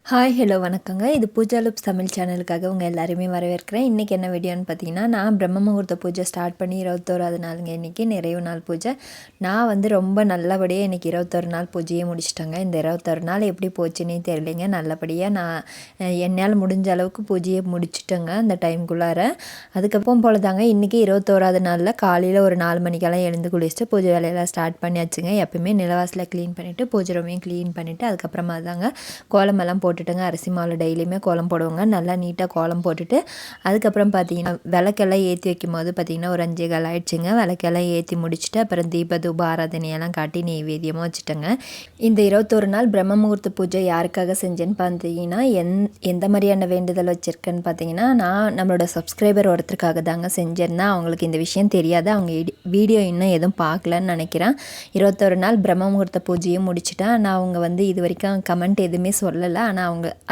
Hi hello வணக்கங்க. இது பூஜா லுப்ஸ் தமிழ் சேனலுக்காக உங்கள் எல்லாருமே வரவேற்கிறேன். இன்றைக்கி என்ன வீடியோன்னு பார்த்தீங்கன்னா, நான் பிரம்ம முகூர்த்த பூஜை ஸ்டார்ட் பண்ணி 21வது நாளுங்க. இன்றைக்கி நிறைவு நாள் பூஜை. நான் வந்து ரொம்ப நல்லபடியாக இன்றைக்கி 21 நாள் பூஜையை முடிச்சிட்டேங்க. இந்த 21 நாள் எப்படி போச்சுன்னே தெரியலைங்க. நல்லபடியாக நான் என்னால் முடிஞ்ச அளவுக்கு பூஜையை முடிச்சிட்டேங்க அந்த டைமுக்குள்ளார. அதுக்கப்புறம் போல தாங்க இன்றைக்கி 21வது நாளில் காலையில் ஒரு 4 மணிக்கெல்லாம் எழுந்து குளிச்சுட்டு பூஜை வேலையெல்லாம் ஸ்டார்ட் பண்ணியாச்சுங்க. எப்பவுமே நிலவாசலை க்ளீன் பண்ணிவிட்டு பூஜை ரூமையும் க்ளீன் பண்ணிவிட்டு அதுக்கப்புறமா தாங்க கோலமெல்லாம் போட்டுட்டுங்க. அரிசி மாவில் டெய்லியுமே கோலம் போடுவோங்க. நல்லா நீட்டாக கோலம் போட்டுட்டு அதுக்கப்புறம் பார்த்தீங்கன்னா விளக்கெல்லாம் ஏற்றி வைக்கும் போது பார்த்தீங்கன்னா ஒரு 5:15 ஆயிடுச்சுங்க. விளக்கெல்லாம் ஏற்றி முடிச்சுட்டு அப்புறம் தீப தூப ஆராதனையெல்லாம் காட்டி நெய்வேத்தியமாக வச்சுட்டேங்க. இந்த 21 நாள் பிரம்ம முகூர்த்த பூஜை யாருக்காக செஞ்சேன்னு பார்த்தீங்கன்னா எந்த மாதிரியான வேண்டுதல் வச்சுருக்கேன்னு பார்த்தீங்கன்னா, நான் நம்மளோட சப்ஸ்கிரைபர் ஒருத்தருக்காக தாங்க செஞ்சிருந்தேன். அவங்களுக்கு இந்த விஷயம் தெரியாது. அவங்க வீடியோ இன்னும் எதுவும் பார்க்கலன்னு நினைக்கிறேன். 21 நாள் பிரம்ம முகூர்த்த பூஜையும் முடிச்சுட்டேன். நான் அவங்க வந்து இது வரைக்கும் கமெண்ட் எதுவுமே சொல்லலை. ஆனால்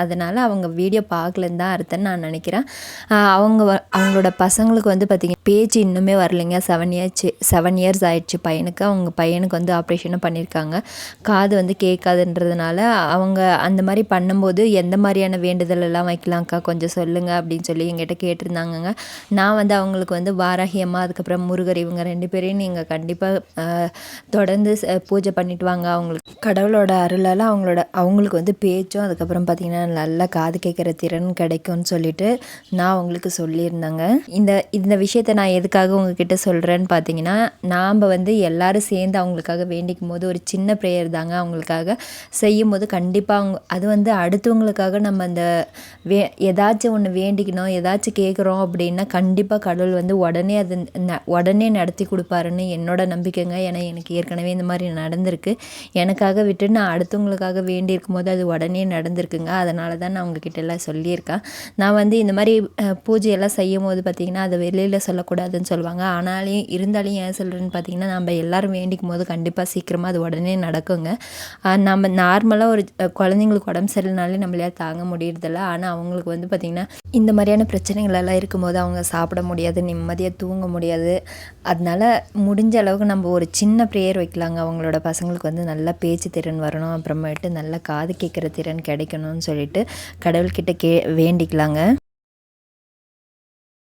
அதனால் அவங்க வீடியோ பார்க்கலன்னு தான் அர்த்தம்னு நான் நினைக்கிறேன். அவங்களோட பசங்களுக்கு வந்து பார்த்திங்கன்னா பேச்சு இன்னுமே வரலைங்க. 7 இயர்ஸ் ஆயிடுச்சு பையனுக்கு. அவங்க பையனுக்கு வந்து ஆப்ரேஷனும் பண்ணியிருக்காங்க. காது வந்து கேட்காதுன்றதுனால அவங்க அந்த மாதிரி பண்ணும்போது எந்த மாதிரியான வேண்டுதல் எல்லாம் வைக்கலாம்க்கா கொஞ்சம் சொல்லுங்கள் அப்படின்னு சொல்லி எங்கிட்ட கேட்டிருந்தாங்கங்க. நான் வந்து அவங்களுக்கு வந்து வாராகி அம்மா அதுக்கப்புறம் முருகர் இவங்க 2 பேரையும் நீங்கள் கண்டிப்பாக தொடர்ந்து பூஜை பண்ணிட்டு வாங்க. அவங்களுக்கு கடவுளோட அருளால் அவங்களுக்கு வந்து பேச்சும் அதுக்கப்புறம் பார்த்திங்கன்னா நல்லா காது கேட்குற திறன் கிடைக்கும்னு சொல்லிட்டு நான் அவங்களுக்கு சொல்லியிருந்தேங்க. இந்த விஷயத்தை நான் எதுக்காக உங்ககிட்ட சொல்கிறேன்னு பார்த்தீங்கன்னா, நாம் வந்து எல்லோரும் சேர்ந்து அவங்களுக்காக வேண்டிக்கும் போது ஒரு சின்ன ப்ரேயர் தாங்க அவங்களுக்காக செய்யும்போது கண்டிப்பாக அது வந்து அடுத்தவங்களுக்காக நம்ம அந்த ஏதாச்சும் ஒன்று வேண்டிக்கணும் ஏதாச்சும் கேட்குறோம் அப்படின்னா கண்டிப்பாக கடவுள் வந்து உடனே நடத்தி கொடுப்பாருன்னு என்னோட நம்பிக்கைங்க. ஏன்னா எனக்கு ஏற்கனவே இந்த மாதிரி நடந்திருக்கு. எனக்காக விட்டு நான் அடுத்தவங்களுக்காக வேண்டியிருக்கும் போது அது உடனே நடந்திருக்குங்க. அதனால தான் நான் உங்ககிட்ட எல்லாம் சொல்லியிருக்கேன். நான் வந்து இந்த மாதிரி பூஜையெல்லாம் செய்யும் போது பார்த்திங்கன்னா அதை வெளியில் சொல்லக்கூடாதுன்னு சொல்லுவாங்க. இருந்தாலும் ஏன் சொல்கிறேன்னு பார்த்திங்கன்னா, நம்ம எல்லோரும் வேண்டிக்கும் போது கண்டிப்பாக சீக்கிரமாக அது உடனே நடக்குங்க. நம்ம நார்மலாக ஒரு குழந்தைங்களுக்கு உடம்பு சரியில்லைனாலே நம்மளால தாங்க முடியறதில்ல. ஆனால் அவங்களுக்கு வந்து பார்த்திங்கன்னா இந்த மாதிரியான பிரச்சனைகள் எல்லாம் இருக்கும்போது அவங்க சாப்பிட முடியாது, நிம்மதியாக தூங்க முடியாது. அதனால் முடிஞ்ச அளவுக்கு நம்ம ஒரு சின்ன ப்ரேயர் வைக்கலாங்க. அவங்களோட பசங்களுக்கு வந்து நல்லா பேச்சு திறன் வரணும், அப்புறமேட்டு நல்லா காது கேட்குற திறன் கிடைக்கணும்னு சொல்லிட்டு கடவுள்கிட்ட வேண்டிக்கலாங்க.